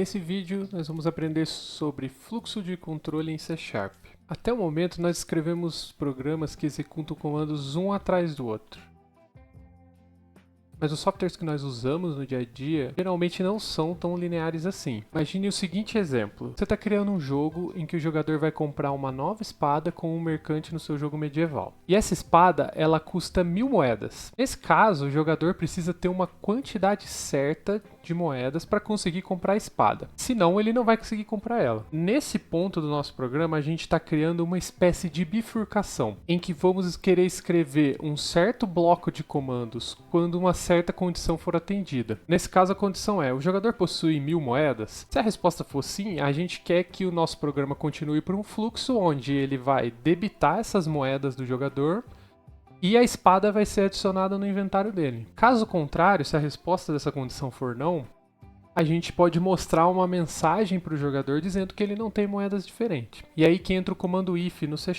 Nesse vídeo nós vamos aprender sobre fluxo de controle em C#. Até o momento nós escrevemos programas que executam comandos um atrás do outro. Mas os softwares que nós usamos no dia a dia geralmente não são tão lineares assim. Imagine o seguinte exemplo. Você está criando um jogo em que o jogador vai comprar uma nova espada com um mercante no seu jogo medieval. E essa espada, ela custa 1000 moedas. Nesse caso, o jogador precisa ter uma quantidade certa de moedas para conseguir comprar a espada. Senão, ele não vai conseguir comprar ela. Nesse ponto do nosso programa, a gente está criando uma espécie de bifurcação, em que vamos querer escrever um certo bloco de comandos quando uma certa condição for atendida. Nesse caso, a condição é: o jogador possui 1000 moedas? Se a resposta for sim, a gente quer que o nosso programa continue por um fluxo onde ele vai debitar essas moedas do jogador e a espada vai ser adicionada no inventário dele. Caso contrário, se a resposta dessa condição for não, a gente pode mostrar uma mensagem para o jogador dizendo que ele não tem moedas diferentes. E aí que entra o comando if no C#.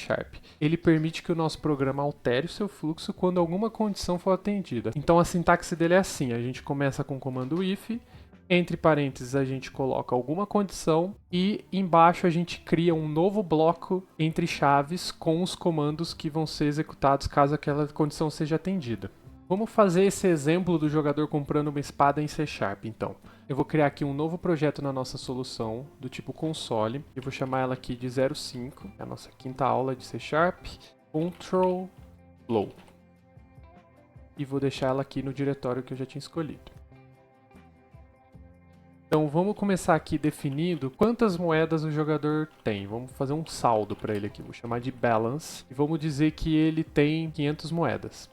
Ele permite que o nosso programa altere o seu fluxo quando alguma condição for atendida. Então a sintaxe dele é assim: a gente começa com o comando if, entre parênteses a gente coloca alguma condição e embaixo a gente cria um novo bloco entre chaves com os comandos que vão ser executados caso aquela condição seja atendida. Vamos fazer esse exemplo do jogador comprando uma espada em C#, então. Eu vou criar aqui um novo projeto na nossa solução, do tipo console. Eu vou chamar ela aqui de 05, é a nossa quinta aula de C#, Control Flow. E vou deixar ela aqui no diretório que eu já tinha escolhido. Então vamos começar aqui definindo quantas moedas o jogador tem. Vamos fazer um saldo para ele aqui, vou chamar de balance. E vamos dizer que ele tem 500 moedas.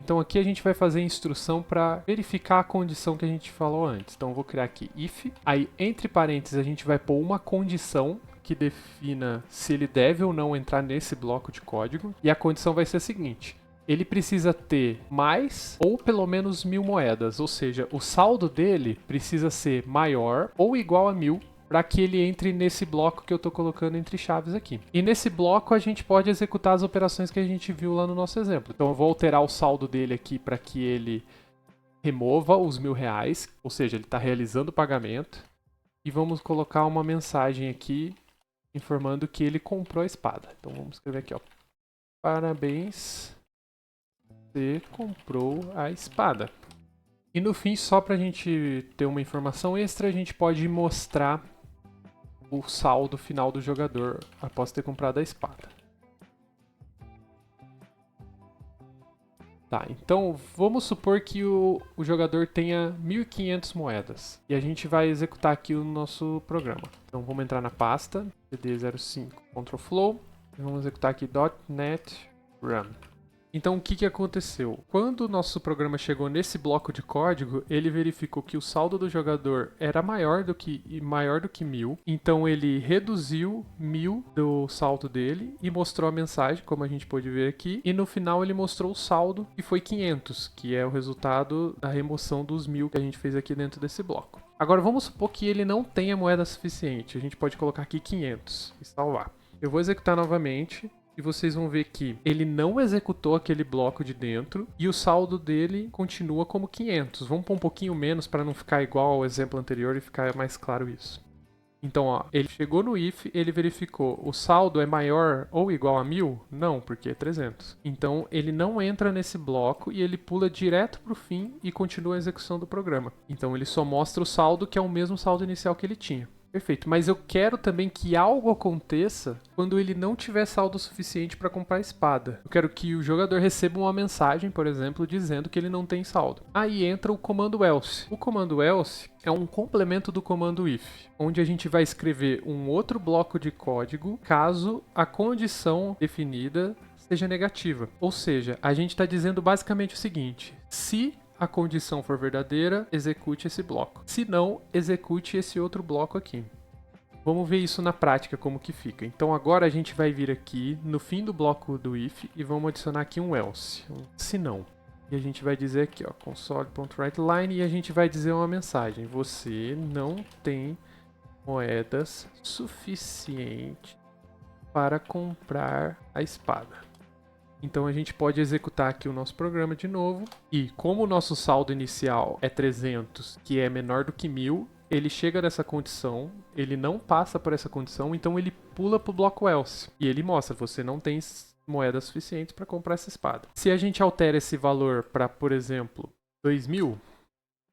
Então aqui a gente vai fazer a instrução para verificar a condição que a gente falou antes. Então eu vou criar aqui if, aí entre parênteses a gente vai pôr uma condição que defina se ele deve ou não entrar nesse bloco de código. E a condição vai ser a seguinte: ele precisa ter mais ou pelo menos 1000 moedas, ou seja, o saldo dele precisa ser maior ou igual a 1000 para que ele entre nesse bloco que eu estou colocando entre chaves aqui. E nesse bloco a gente pode executar as operações que a gente viu lá no nosso exemplo. Então eu vou alterar o saldo dele aqui para que ele remova os 1000 reais, ou seja, ele está realizando o pagamento. E vamos colocar uma mensagem aqui informando que ele comprou a espada. Então vamos escrever aqui, ó: parabéns, você comprou a espada. E no fim, só para a gente ter uma informação extra, a gente pode mostrar o saldo final do jogador após ter comprado a espada. Tá, então vamos supor que o jogador tenha 1500 moedas. E a gente vai executar aqui o nosso programa. Então vamos entrar na pasta cd05 control flow e vamos executar aqui .NET Run. Então o que aconteceu? Quando o nosso programa chegou nesse bloco de código, ele verificou que o saldo do jogador era maior do que 1000, então ele reduziu 1000 do saldo dele e mostrou a mensagem, como a gente pode ver aqui, e no final ele mostrou o saldo, que foi 500, que é o resultado da remoção dos 1000 que a gente fez aqui dentro desse bloco. Agora vamos supor que ele não tenha moeda suficiente, a gente pode colocar aqui 500 e salvar. Eu vou executar novamente. E vocês vão ver que ele não executou aquele bloco de dentro e o saldo dele continua como 500. Vamos pôr um pouquinho menos para não ficar igual ao exemplo anterior e ficar mais claro isso. Então, ó, ele chegou no if, ele verificou: o saldo é maior ou igual a 1000? Não, porque é 300. Então, ele não entra nesse bloco e ele pula direto para o fim e continua a execução do programa. Então, ele só mostra o saldo que é o mesmo saldo inicial que ele tinha. Perfeito, mas eu quero também que algo aconteça quando ele não tiver saldo suficiente para comprar a espada. Eu quero que o jogador receba uma mensagem, por exemplo, dizendo que ele não tem saldo. Aí entra o comando else. O comando else é um complemento do comando if, onde a gente vai escrever um outro bloco de código caso a condição definida seja negativa. Ou seja, a gente está dizendo basicamente o seguinte: se a condição for verdadeira, execute esse bloco. Se não, execute esse outro bloco aqui. Vamos ver isso na prática, como que fica. Então agora a gente vai vir aqui no fim do bloco do if e vamos adicionar aqui um else, um se não. E a gente vai dizer aqui, ó, console.writeLine, e a gente vai dizer uma mensagem: você não tem moedas suficientes para comprar a espada. Então a gente pode executar aqui o nosso programa de novo. E como o nosso saldo inicial é 300, que é menor do que 1000, ele chega nessa condição, ele não passa por essa condição, então ele pula pro bloco else. E ele mostra, você não tem moedas suficientes para comprar essa espada. Se a gente altera esse valor para, por exemplo, 2.000,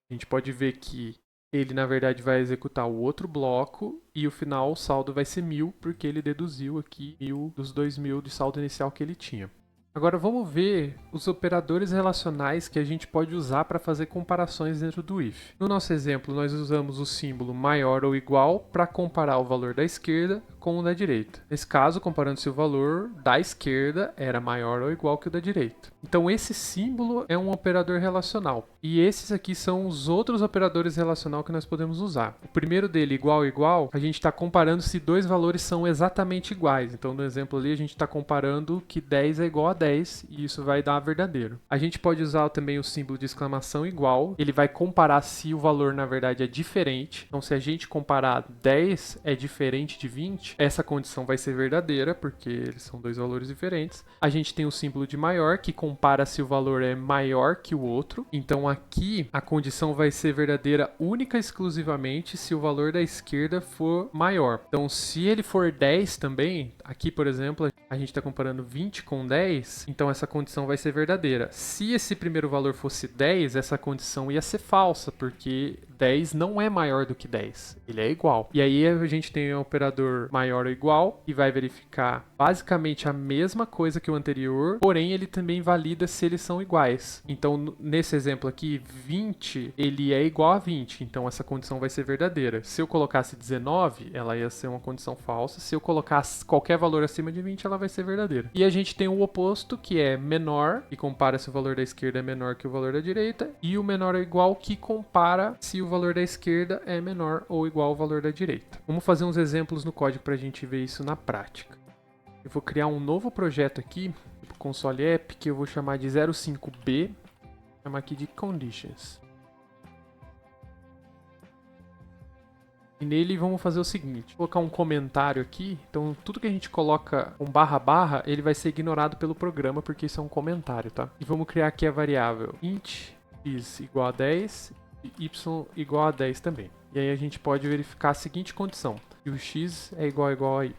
a gente pode ver que ele, na verdade, vai executar o outro bloco e o final, o saldo vai ser 1.000, porque ele deduziu aqui 1.000 dos 2.000 de saldo inicial que ele tinha. Agora vamos ver os operadores relacionais que a gente pode usar para fazer comparações dentro do if. No nosso exemplo, nós usamos o símbolo maior ou igual para comparar o valor da esquerda com o da direita. Nesse caso, comparando se o valor da esquerda era maior ou igual que o da direita. Então esse símbolo é um operador relacional. E esses aqui são os outros operadores relacionais que nós podemos usar. O primeiro dele, igual igual, a gente está comparando se dois valores são exatamente iguais. Então no exemplo ali a gente está comparando que 10 é igual a 10 e isso vai dar verdadeiro. A gente pode usar também o símbolo de exclamação igual. Ele vai comparar se o valor na verdade é diferente. Então se a gente comparar 10 é diferente de 20, essa condição vai ser verdadeira, porque eles são dois valores diferentes. A gente tem o símbolo de maior, que compara se o valor é maior que o outro. Então aqui a condição vai ser verdadeira única e exclusivamente se o valor da esquerda for maior. Então se ele for 10 também, aqui por exemplo, a gente está comparando 20 com 10, então essa condição vai ser verdadeira. Se esse primeiro valor fosse 10, essa condição ia ser falsa, porque 10 não é maior do que 10, ele é igual. E aí a gente tem o operador maior ou igual, e vai verificar basicamente a mesma coisa que o anterior, porém ele também valida se eles são iguais. Então nesse exemplo aqui, 20, ele é igual a 20, então essa condição vai ser verdadeira. Se eu colocasse 19, ela ia ser uma condição falsa. Se eu colocasse qualquer valor acima de 20, ela vai ser verdadeira. E a gente tem o oposto, que é menor, que compara se o valor da esquerda é menor que o valor da direita, e o menor ou igual, que compara se o valor da esquerda é menor ou igual ao valor da direita. Vamos fazer uns exemplos no código para a gente ver isso na prática. Eu vou criar um novo projeto aqui, tipo console app, que eu vou chamar de 05B, vou chamar aqui de conditions. E nele vamos fazer o seguinte, vou colocar um comentário aqui, então tudo que a gente coloca um barra, ele vai ser ignorado pelo programa, porque isso é um comentário, tá? E vamos criar aqui a variável int x igual a 10 e y igual a 10 também. E aí a gente pode verificar a seguinte condição, que o x é igual a y.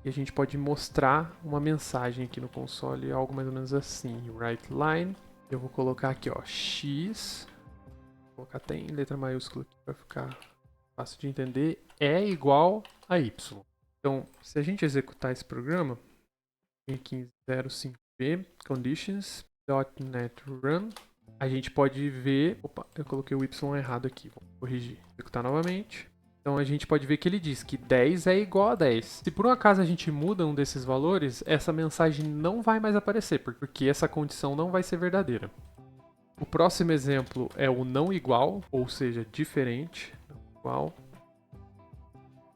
E a gente pode mostrar uma mensagem aqui no console, algo mais ou menos assim, writeLine. Eu vou colocar aqui, ó, x, vou colocar até em letra maiúscula aqui para ficar fácil de entender, é igual a y. Então, se a gente executar esse programa, tem aqui em 05b, conditions.net run, a gente pode ver, opa, eu coloquei o y errado aqui, vou corrigir, executar novamente. Então a gente pode ver que ele diz que 10 é igual a 10. Se por um acaso a gente muda um desses valores, essa mensagem não vai mais aparecer, porque essa condição não vai ser verdadeira. O próximo exemplo é o não igual, ou seja, diferente. Igual,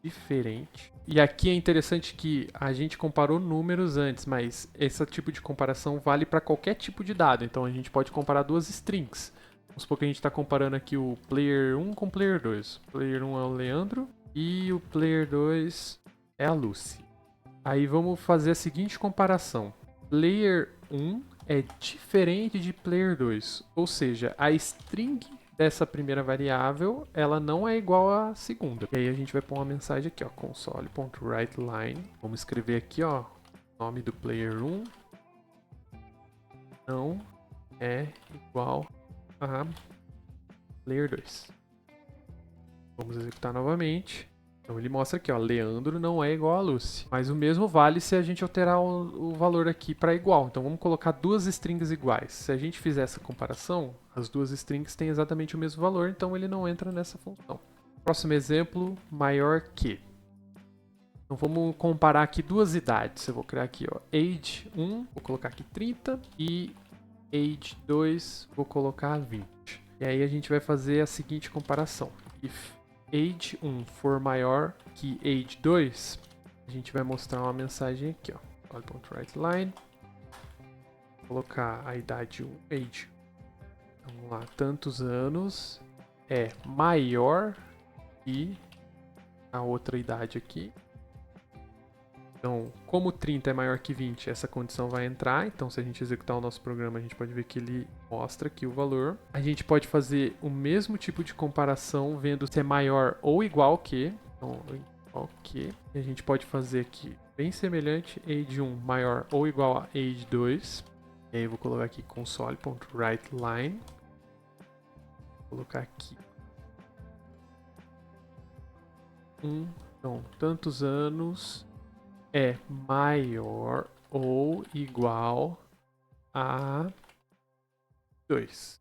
diferente. E aqui é interessante que a gente comparou números antes, mas esse tipo de comparação vale para qualquer tipo de dado. Então a gente pode comparar duas strings. Vamos supor que a gente está comparando aqui o player 1 com o player 2. O player 1 é o Leandro e o player 2 é a Lucy. Aí vamos fazer a seguinte comparação. Player 1 é diferente de player 2, ou seja, a string dessa primeira variável, ela não é igual à segunda. E aí a gente vai pôr uma mensagem aqui, ó, console.writeLine. Vamos escrever aqui, ó, o nome do player 1 não é igual a player 2. Vamos executar novamente. Então ele mostra aqui, ó, Leandro não é igual a Lucy. Mas o mesmo vale se a gente alterar o valor aqui para igual. Então vamos colocar duas strings iguais. Se a gente fizer essa comparação, as duas strings têm exatamente o mesmo valor, então ele não entra nessa função. Próximo exemplo, maior que. Então vamos comparar aqui duas idades. Eu vou criar aqui, ó, age 1, vou colocar aqui 30 e age 2, vou colocar 20. E aí a gente vai fazer a seguinte comparação. If age 1 for maior que age 2, a gente vai mostrar uma mensagem aqui, ó. Console.writeLine. Colocar a idade 1, age. Então, vamos lá, tantos anos é maior que a outra idade aqui. Então, como 30 é maior que 20, essa condição vai entrar. Então, se a gente executar o nosso programa, a gente pode ver que ele mostra aqui o valor. A gente pode fazer o mesmo tipo de comparação, vendo se é maior ou igual que. Então, igual que. E a gente pode fazer aqui, bem semelhante, age 1 maior ou igual a age 2. E aí eu vou colocar aqui console.writeLine. Vou colocar aqui. Então, tantos anos é maior ou igual a 2.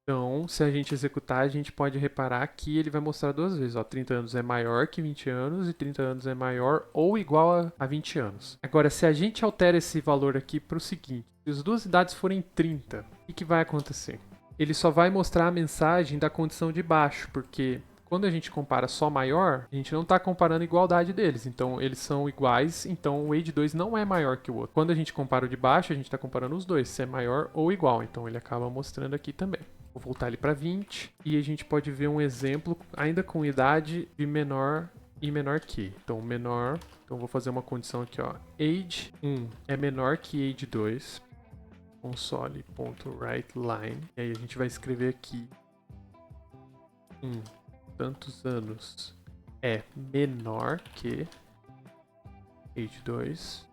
Então, se a gente executar, a gente pode reparar que ele vai mostrar duas vezes. Ó, 30 anos é maior que 20 anos e 30 anos é maior ou igual a 20 anos. Agora, se a gente altera esse valor aqui para o seguinte, se as duas idades forem 30, o que vai acontecer? Ele só vai mostrar a mensagem da condição de baixo, porque quando a gente compara só maior, a gente não está comparando a igualdade deles. Então, eles são iguais, então o age 2 não é maior que o outro. Quando a gente compara o de baixo, a gente está comparando os dois, se é maior ou igual. Então, ele acaba mostrando aqui também. Vou voltar ele para 20 e a gente pode ver um exemplo ainda com idade de menor e menor que. Então, menor, então vou fazer uma condição aqui, ó. Age 1 é menor que age 2. Console.writeLine. E aí a gente vai escrever aqui tantos anos é menor que age 2.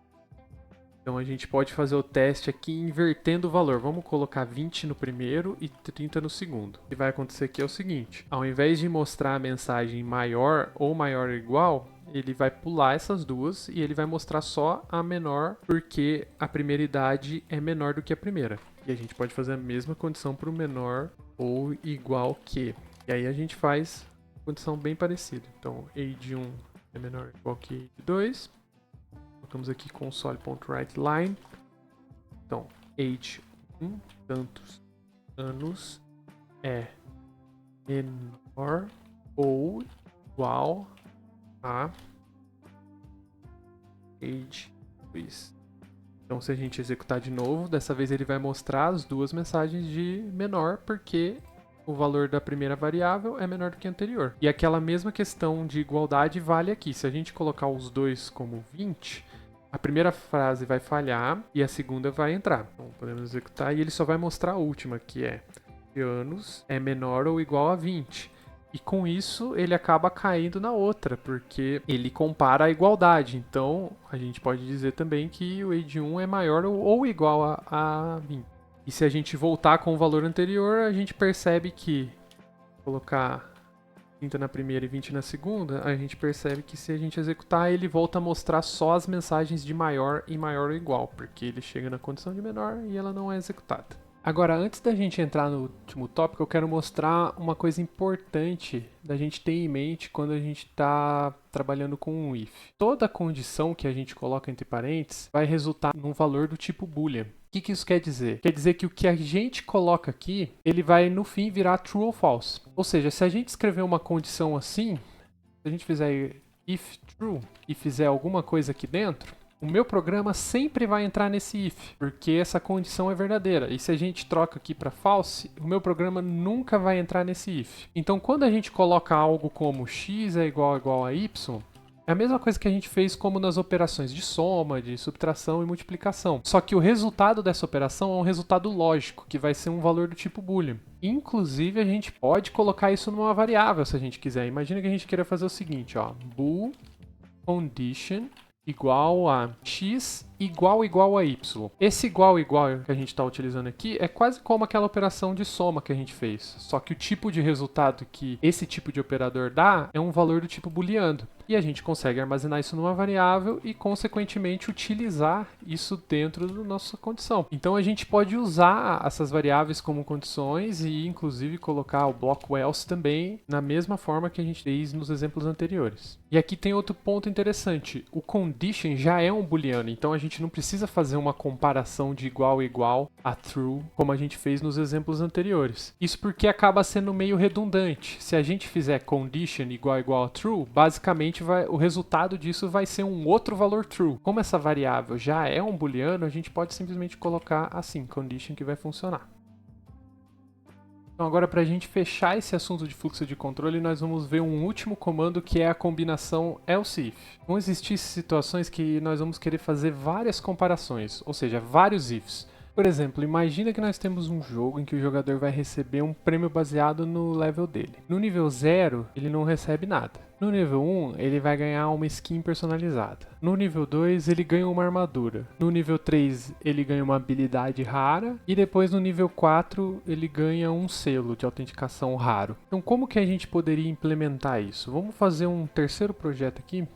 Então a gente pode fazer o teste aqui invertendo o valor. Vamos colocar 20 no primeiro e 30 no segundo. O que vai acontecer aqui é o seguinte. Ao invés de mostrar a mensagem maior ou maior ou igual, ele vai pular essas duas e ele vai mostrar só a menor, porque a primeira idade é menor do que a primeira. E a gente pode fazer a mesma condição para o menor ou igual que. E aí a gente faz condição bem parecida. Então, age 1 é menor ou igual que age 2. Colocamos aqui console.writeLine. Então, age 1, tantos anos é menor ou igual a age 2. Então, se a gente executar de novo, dessa vez ele vai mostrar as duas mensagens de menor, porque o valor da primeira variável é menor do que a anterior. E aquela mesma questão de igualdade vale aqui. Se a gente colocar os dois como 20, a primeira frase vai falhar e a segunda vai entrar. Então, podemos executar e ele só vai mostrar a última, que é anos é menor ou igual a 20. E com isso ele acaba caindo na outra, porque ele compara a igualdade. Então, a gente pode dizer também que o age 1 é maior ou igual a 20. E se a gente voltar com o valor anterior, a gente percebe que colocar 30 na primeira e 20 na segunda, a gente percebe que se a gente executar, ele volta a mostrar só as mensagens de maior e maior ou igual, porque ele chega na condição de menor e ela não é executada. Agora, antes da gente entrar no último tópico, eu quero mostrar uma coisa importante da gente ter em mente quando a gente está trabalhando com um if. Toda condição que a gente coloca entre parênteses vai resultar num valor do tipo boolean. O que isso quer dizer? Quer dizer que o que a gente coloca aqui, ele vai no fim virar true ou false. Ou seja, se a gente escrever uma condição assim, se a gente fizer if true e fizer alguma coisa aqui dentro, o meu programa sempre vai entrar nesse if, porque essa condição é verdadeira. E se a gente troca aqui para false, o meu programa nunca vai entrar nesse if. Então, quando a gente coloca algo como x é igual a y, é a mesma coisa que a gente fez como nas operações de soma, de subtração e multiplicação. Só que o resultado dessa operação é um resultado lógico, que vai ser um valor do tipo boolean. Inclusive, a gente pode colocar isso numa variável, se a gente quiser. Imagina que a gente queira fazer o seguinte, ó, bool condition igual a x igual a y. Esse igual que a gente está utilizando aqui é quase como aquela operação de soma que a gente fez. Só que o tipo de resultado que esse tipo de operador dá é um valor do tipo booleano. E a gente consegue armazenar isso numa variável e, consequentemente, utilizar isso dentro da nossa condição. Então, a gente pode usar essas variáveis como condições e, inclusive, colocar o bloco else também na mesma forma que a gente fez nos exemplos anteriores. E aqui tem outro ponto interessante. O condition já é um booleano, então a gente não precisa fazer uma comparação de igual a true, como a gente fez nos exemplos anteriores. Isso porque acaba sendo meio redundante. Se a gente fizer condition igual a true, basicamente o resultado disso vai ser um outro valor true. Como essa variável já é um booleano, a gente pode simplesmente colocar assim, condition, que vai funcionar. Então agora para a gente fechar esse assunto de fluxo de controle, nós vamos ver um último comando que é a combinação else if. Vão existir situações que nós vamos querer fazer várias comparações, ou seja, vários ifs. Por exemplo, imagina que nós temos um jogo em que o jogador vai receber um prêmio baseado no level dele. No nível 0, ele não recebe nada. No nível 1, ele vai ganhar uma skin personalizada. No nível 2, ele ganha uma armadura. No nível 3, ele ganha uma habilidade rara. E depois no nível 4, ele ganha um selo de autenticação raro. Então como que a gente poderia implementar isso? Vamos fazer um terceiro projeto aqui,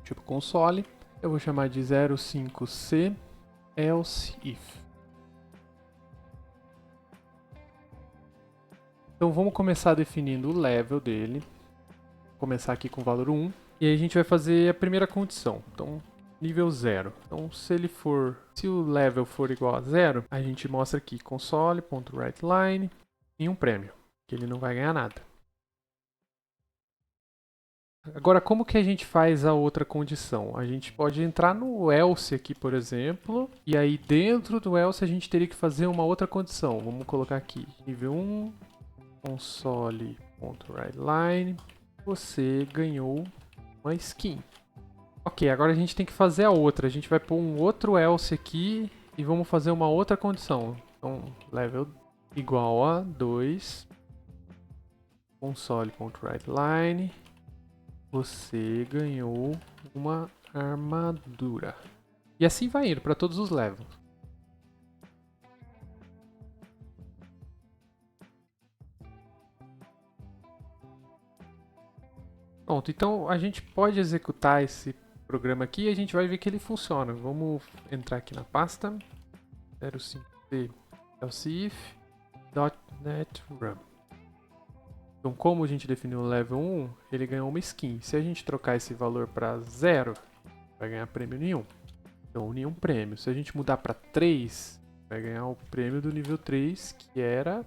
tipo console. Eu vou chamar de 05C else if. Então vamos começar definindo o level dele. Vou começar aqui com o valor 1. E aí a gente vai fazer a primeira condição. Então, nível 0. Então, se o level for igual a 0, a gente mostra aqui console.writeLine e um prêmio, que ele não vai ganhar nada. Agora, como que a gente faz a outra condição? A gente pode entrar no else aqui, por exemplo, e aí dentro do else a gente teria que fazer uma outra condição. Vamos colocar aqui, nível 1, console.writeLine, você ganhou uma skin. Ok, agora a gente tem que fazer a outra. A gente vai pôr um outro else aqui e vamos fazer uma outra condição. Então, level igual a 2, console.writeLine, você ganhou uma armadura. E assim vai indo para todos os levels. Pronto, então a gente pode executar esse programa aqui e a gente vai ver que ele funciona. Vamos entrar aqui na pasta 05C elseif.net run. Então, como a gente definiu o level 1, ele ganhou uma skin. Se a gente trocar esse valor para 0, vai ganhar prêmio nenhum. Então, nenhum prêmio. Se a gente mudar para 3, vai ganhar o prêmio do nível 3, que era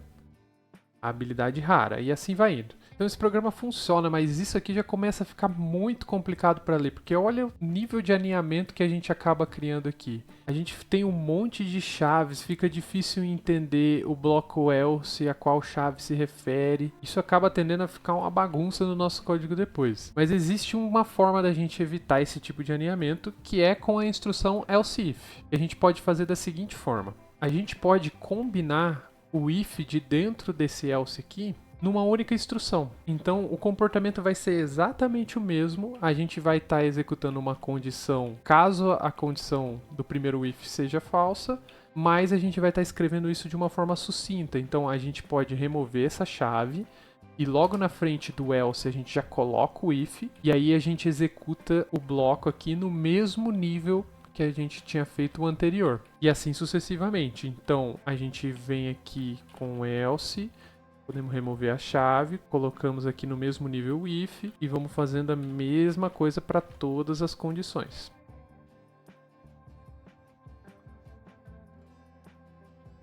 a habilidade rara. E assim vai indo. Então esse programa funciona, mas isso aqui já começa a ficar muito complicado para ler, porque olha o nível de alinhamento que a gente acaba criando aqui. A gente tem um monte de chaves, fica difícil entender o bloco else, a qual chave se refere. Isso acaba tendendo a ficar uma bagunça no nosso código depois. Mas existe uma forma da gente evitar esse tipo de alinhamento, que é com a instrução else if. A gente pode fazer da seguinte forma. A gente pode combinar o if de dentro desse else aqui numa única instrução. Então o comportamento vai ser exatamente o mesmo. A gente vai estar executando uma condição caso a condição do primeiro if seja falsa, mas a gente vai estar escrevendo isso de uma forma sucinta. Então a gente pode remover essa chave e logo na frente do else a gente já coloca o if e aí a gente executa o bloco aqui no mesmo nível que a gente tinha feito o anterior. E assim sucessivamente. Então a gente vem aqui com o else, podemos remover a chave, colocamos aqui no mesmo nível o if e vamos fazendo a mesma coisa para todas as condições.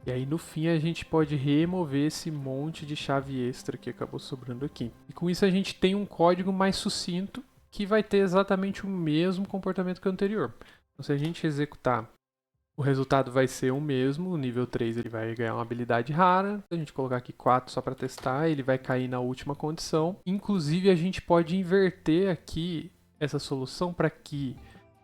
E aí no fim a gente pode remover esse monte de chave extra que acabou sobrando aqui. E com isso a gente tem um código mais sucinto que vai ter exatamente o mesmo comportamento que o anterior. Então se a gente executar, o resultado vai ser o mesmo, o nível 3 ele vai ganhar uma habilidade rara. Se a gente colocar aqui 4 só para testar, ele vai cair na última condição. Inclusive a gente pode inverter aqui essa solução para que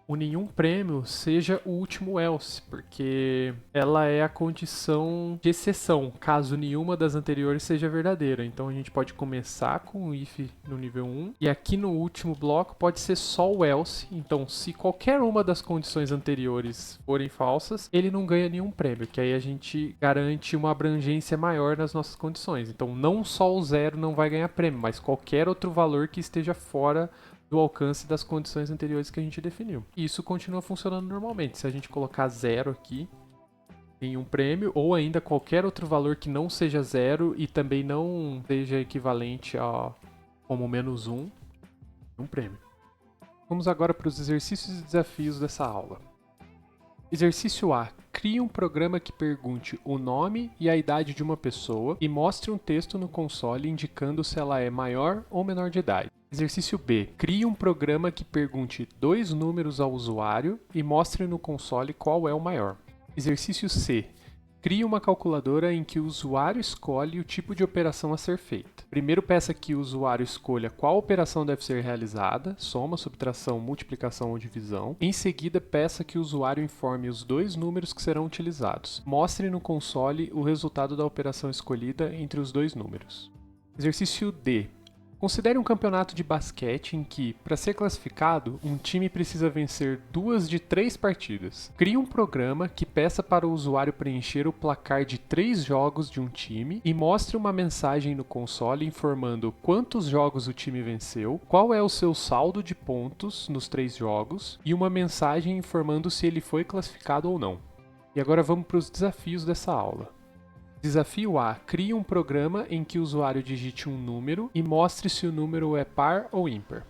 o nenhum prêmio seja o último else, porque ela é a condição de exceção, caso nenhuma das anteriores seja verdadeira. Então a gente pode começar com o if no nível 1, e aqui no último bloco pode ser só o else. Então se qualquer uma das condições anteriores forem falsas, ele não ganha nenhum prêmio, que aí a gente garante uma abrangência maior nas nossas condições. Então não só o 0 não vai ganhar prêmio, mas qualquer outro valor que esteja fora do alcance das condições anteriores que a gente definiu. E isso continua funcionando normalmente. Se a gente colocar 0 aqui, em um prêmio, ou ainda qualquer outro valor que não seja 0 e também não seja equivalente a como -1, um prêmio. Vamos agora para os exercícios e desafios dessa aula. Exercício A. Crie um programa que pergunte o nome e a idade de uma pessoa e mostre um texto no console indicando se ela é maior ou menor de idade. Exercício B. Crie um programa que pergunte 2 números ao usuário e mostre no console qual é o maior. Exercício C. Crie uma calculadora em que o usuário escolhe o tipo de operação a ser feita. Primeiro peça que o usuário escolha qual operação deve ser realizada, soma, subtração, multiplicação ou divisão. Em seguida, peça que o usuário informe os dois números que serão utilizados. Mostre no console o resultado da operação escolhida entre os dois números. Exercício D. Considere um campeonato de basquete em que, para ser classificado, um time precisa vencer 2 de 3 partidas. Crie um programa que peça para o usuário preencher o placar de 3 jogos de um time e mostre uma mensagem no console informando quantos jogos o time venceu, qual é o seu saldo de pontos nos 3 jogos e uma mensagem informando se ele foi classificado ou não. E agora vamos para os desafios dessa aula. Desafio A. Crie um programa em que o usuário digite um número e mostre se o número é par ou ímpar.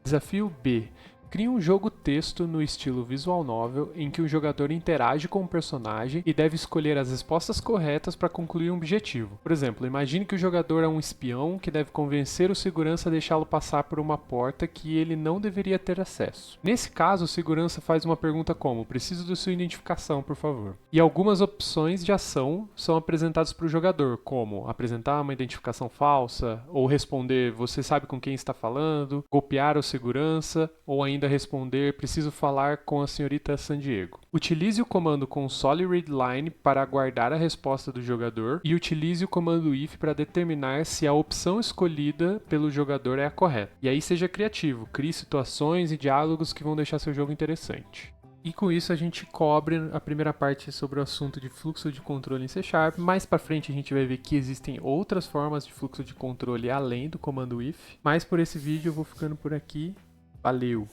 Desafio B. Crie um jogo texto no estilo visual novel em que o jogador interage com o personagem e deve escolher as respostas corretas para concluir um objetivo. Por exemplo, imagine que o jogador é um espião que deve convencer o segurança a deixá-lo passar por uma porta que ele não deveria ter acesso. Nesse caso, o segurança faz uma pergunta como: "Preciso de sua identificação, por favor." E algumas opções de ação são apresentadas para o jogador, como apresentar uma identificação falsa, ou responder "Você sabe com quem está falando?", golpear o segurança, ou ainda responder "Preciso falar com a senhorita San Diego." Utilize o comando console readline para aguardar a resposta do jogador e utilize o comando if para determinar se a opção escolhida pelo jogador é a correta. E aí seja criativo, crie situações e diálogos que vão deixar seu jogo interessante. E com isso a gente cobre a primeira parte sobre o assunto de fluxo de controle em C#. Mais pra frente a gente vai ver que existem outras formas de fluxo de controle além do comando if. Mas por esse vídeo eu vou ficando por aqui. Valeu!